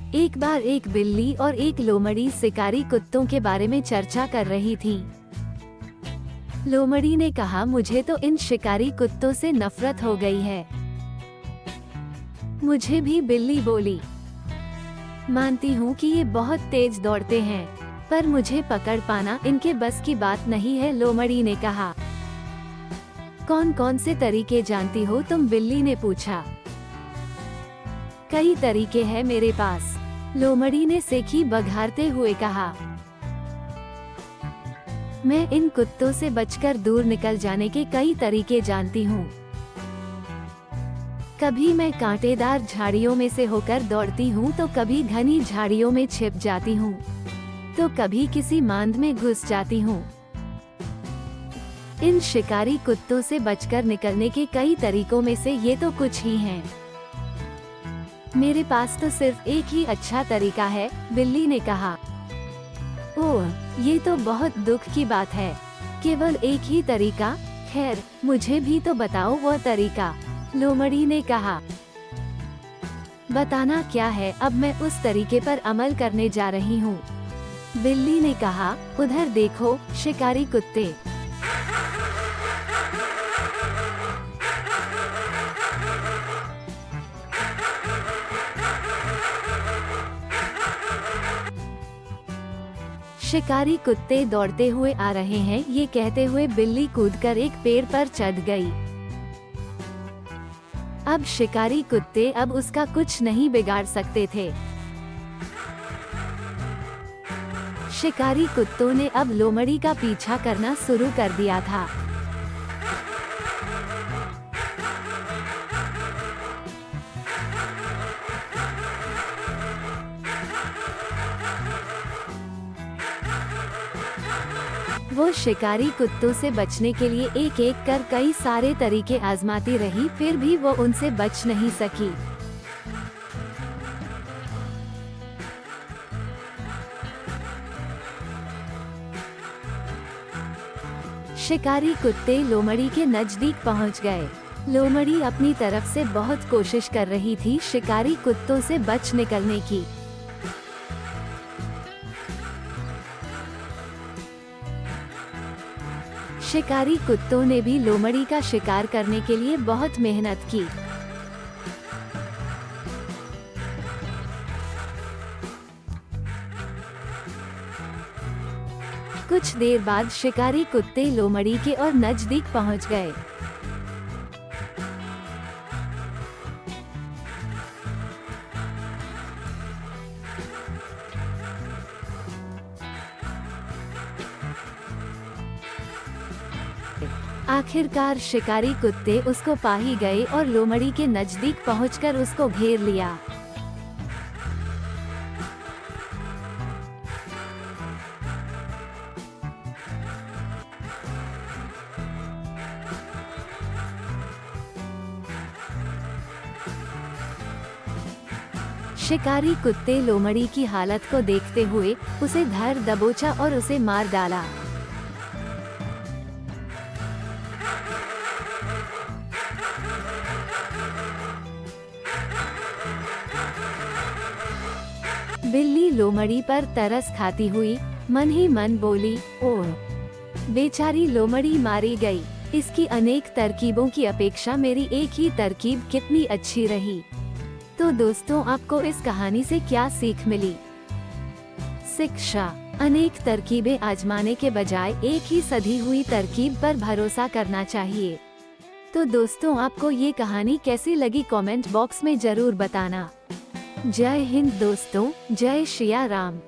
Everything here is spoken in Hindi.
एक बार एक बिल्ली और एक लोमड़ी शिकारी कुत्तों के बारे में चर्चा कर रही थी। लोमड़ी ने कहा, मुझे तो इन शिकारी कुत्तों से नफरत हो गई है। मुझे भी, बिल्ली बोली। मानती हूँ कि ये बहुत तेज दौड़ते हैं, पर मुझे पकड़ पाना इनके बस की बात नहीं है, लोमड़ी ने कहा। कौन कौन से तरीके जानती हो तुम, बिल्ली ने पूछा। कई तरीके हैं मेरे पास, लोमड़ी ने सेखी बघारते हुए कहा। मैं इन कुत्तों से बचकर दूर निकल जाने के कई तरीके जानती हूँ। कभी मैं कांटेदार झाड़ियों में से होकर दौड़ती हूँ तो कभी घनी झाड़ियों में छिप जाती हूँ, तो कभी किसी मांद में घुस जाती हूँ। इन शिकारी कुत्तों से बचकर निकलने के कई तरीकों में से ये तो कुछ ही हैं। मेरे पास तो सिर्फ एक ही अच्छा तरीका है, बिल्ली ने कहा। ओह, ये तो बहुत दुख की बात है, केवल एक ही तरीका? खैर, मुझे भी तो बताओ वो तरीका, लोमड़ी ने कहा। बताना क्या है, अब मैं उस तरीके पर अमल करने जा रही हूँ, बिल्ली ने कहा। उधर देखो, शिकारी कुत्ते। शिकारी कुत्ते दौड़ते हुए आ रहे हैं, ये कहते हुए बिल्ली कूदकर एक पेड़ पर चढ़ गई। अब शिकारी कुत्ते अब उसका कुछ नहीं बिगाड़ सकते थे। शिकारी कुत्तों ने अब लोमड़ी का पीछा करना शुरू कर दिया था। वो शिकारी कुत्तों से बचने के लिए एक एक कर कई सारे तरीके आजमाती रही, फिर भी वो उनसे बच नहीं सकी। शिकारी कुत्ते लोमड़ी के नजदीक पहुंच गए। लोमड़ी अपनी तरफ से बहुत कोशिश कर रही थी शिकारी कुत्तों से बच निकलने की। शिकारी कुत्तों ने भी लोमड़ी का शिकार करने के लिए बहुत मेहनत की। कुछ देर बाद शिकारी कुत्ते लोमड़ी के और नजदीक पहुंच गए। आखिरकार शिकारी कुत्ते उसको पा ही गए और लोमड़ी के नजदीक पहुंचकर उसको घेर लिया। शिकारी कुत्ते लोमड़ी की हालत को देखते हुए उसे धर दबोचा और उसे मार डाला। बिल्ली लोमड़ी पर तरस खाती हुई मन ही मन बोली, ओह, बेचारी लोमड़ी मारी गई। इसकी अनेक तरकीबों की अपेक्षा मेरी एक ही तरकीब कितनी अच्छी रही। तो दोस्तों, आपको इस कहानी से क्या सीख मिली? शिक्षा। अनेक तरकीबें आजमाने के बजाय एक ही सधी हुई तरकीब पर भरोसा करना चाहिए। तो दोस्तों, आपको ये कहानी कैसी लगी कमेंट बॉक्स में जरूर बताना। जय हिंद दोस्तों, जय श्री राम।